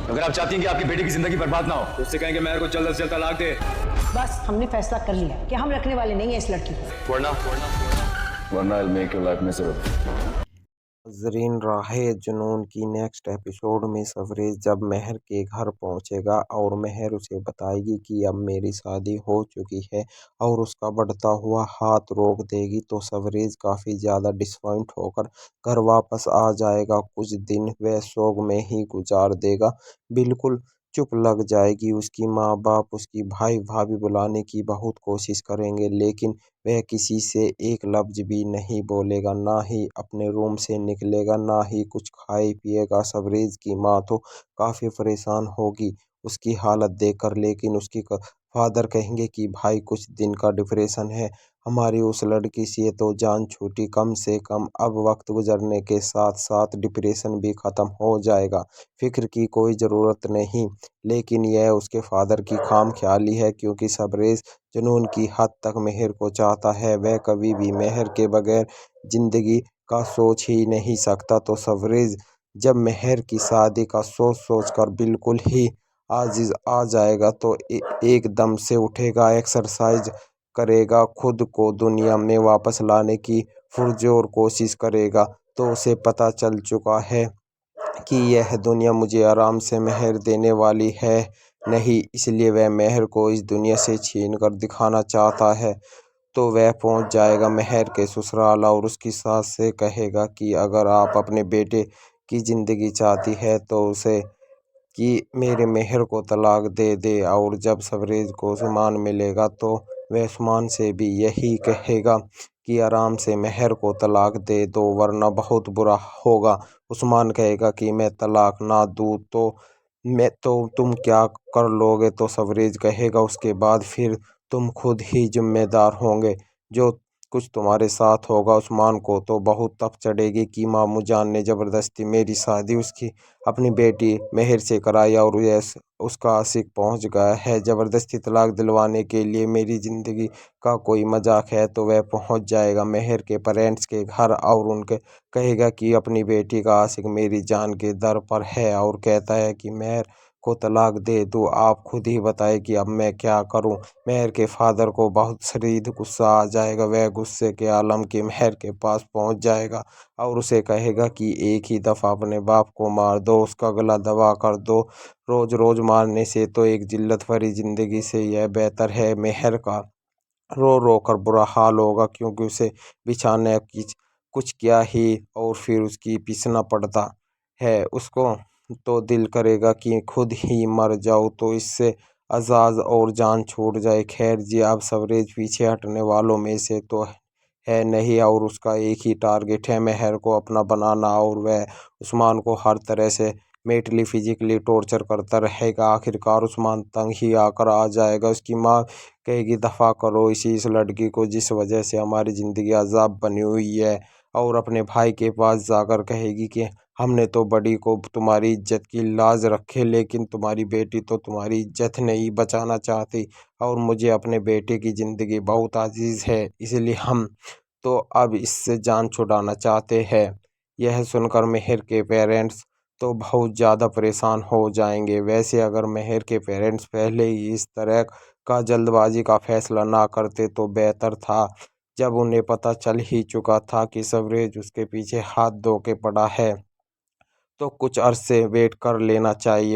अगर आप चाहती हैं कि आपकी बेटी की जिंदगी बर्बाद ना हो तो उससे कहेंगे मेहर को जल्द से जल्द तलाक दे। बस हमने फैसला कर लिया कि हम रखने वाले नहीं है इस लड़की को। वरना वरना I'll make your life miserable। नाज़रीन, राहे-ए-जुनून की नेक्स्ट एपिसोड में सवरेश जब मेहर के घर पहुंचेगा और मेहर उसे बताएगी कि अब मेरी शादी हो चुकी है और उसका बढ़ता हुआ हाथ रोक देगी तो सवरेश काफ़ी ज़्यादा डिसपॉइंट होकर घर वापस आ जाएगा। कुछ दिन वह शोक में ही गुजार देगा। बिल्कुल चुप लग जाएगी। उसकी माँ बाप उसकी भाई भाभी बुलाने की बहुत कोशिश करेंगे लेकिन वह किसी से एक लफ्ज भी नहीं बोलेगा, ना ही अपने रूम से निकलेगा, ना ही कुछ खाए पिएगा। सवरेश की माँ तो काफ़ी परेशान होगी उसकी हालत देखकर, लेकिन उसकी फादर कहेंगे कि भाई कुछ दिन का डिप्रेशन है, हमारी उस लड़की से तो जान छूटी, कम से कम अब वक्त गुजरने के साथ साथ डिप्रेशन भी ख़त्म हो जाएगा, फिक्र की कोई ज़रूरत नहीं। लेकिन यह उसके फादर की खामख्याली है क्योंकि सवरेश जुनून की हद तक मेहर को चाहता है। वह कभी भी मेहर के बगैर जिंदगी का सोच ही नहीं सकता। तो सवरेश जब मेहर की शादी का सोच कर बिल्कुल ही आजिज़ आ जाएगा तो एकदम से उठेगा, एक्सरसाइज करेगा, खुद को दुनिया में वापस लाने की पुरजोर कोशिश करेगा। तो उसे पता चल चुका है कि यह दुनिया मुझे आराम से मेहर देने वाली है नहीं, इसलिए वह मेहर को इस दुनिया से छीन कर दिखाना चाहता है। तो वह पहुंच जाएगा मेहर के ससुराल और उसकी सास से कहेगा कि अगर आप अपने बेटे की ज़िंदगी चाहती है तो उसे कि मेरे मेहर को तलाक दे दे। और जब सवरेश को उस्मान मिलेगा तो वह उस्मान से भी यही कहेगा कि आराम से मेहर को तलाक दे दो वरना बहुत बुरा होगा। उस्मान कहेगा कि मैं तलाक ना दूँ तो तुम क्या कर लोगे। तो सवरेश कहेगा उसके बाद फिर तुम खुद ही जिम्मेदार होंगे, जो कुछ तुम्हारे साथ होगा। उस्मान को तो बहुत तप चढ़ेगी कि मामू जान ने ज़बरदस्ती मेरी शादी उसकी अपनी बेटी मेहर से कराई और यह उसका आशिक पहुंच गया है ज़बरदस्ती तलाक दिलवाने के लिए। मेरी ज़िंदगी का कोई मजाक है। तो वह पहुंच जाएगा मेहर के पेरेंट्स के घर और उनके कहेगा कि अपनी बेटी का आशिक मेरी जान के दर पर है और कहता है कि मेहर को तलाक दे दूँ, आप खुद ही बताएं कि अब मैं क्या करूं। मेहर के फादर को बहुत शदीद गुस्सा आ जाएगा। वह गुस्से के आलम की मेहर के पास पहुंच जाएगा और उसे कहेगा कि एक ही दफ़ा अपने बाप को मार दो, उसका गला दबा कर दो, रोज़ रोज़ मारने से तो एक जिल्लत भरी ज़िंदगी से यह बेहतर है। मेहर का रो रो कर बुरा हाल होगा क्योंकि उसे बिछाने की कुछ क्या ही और फिर उसकी पीसना पड़ता है। उसको तो दिल करेगा कि खुद ही मर जाऊँ तो इससे आज़ाद और जान छूट जाए। खैर जी, अब सवरेज पीछे हटने वालों में से तो है नहीं और उसका एक ही टारगेट है मेहर को अपना बनाना और वह उस्मान को हर तरह से मेंटली फिजिकली टॉर्चर करता रहेगा। आखिरकार उस्मान तंग ही आकर आ जाएगा। उसकी माँ कहेगी दफ़ा करो इस लड़की को जिस वजह से हमारी ज़िंदगी अजाब बनी हुई है, और अपने भाई के पास जाकर कहेगी कि हमने तो बड़ी को तुम्हारी इज्जत की लाज रखे लेकिन तुम्हारी बेटी तो तुम्हारी इज्जत नहीं बचाना चाहती और मुझे अपने बेटे की ज़िंदगी बहुत अजीज़ है, इसलिए हम तो अब इससे जान छुड़ाना चाहते हैं। यह सुनकर मेहर के पेरेंट्स तो बहुत ज़्यादा परेशान हो जाएंगे। वैसे अगर मेहर के पेरेंट्स पहले ही इस तरह का जल्दबाजी का फैसला ना करते तो बेहतर था। जब उन्हें पता चल ही चुका था कि सवरेज उसके पीछे हाथ धो के पड़ा है तो कुछ अरसे वेट कर लेना चाहिए।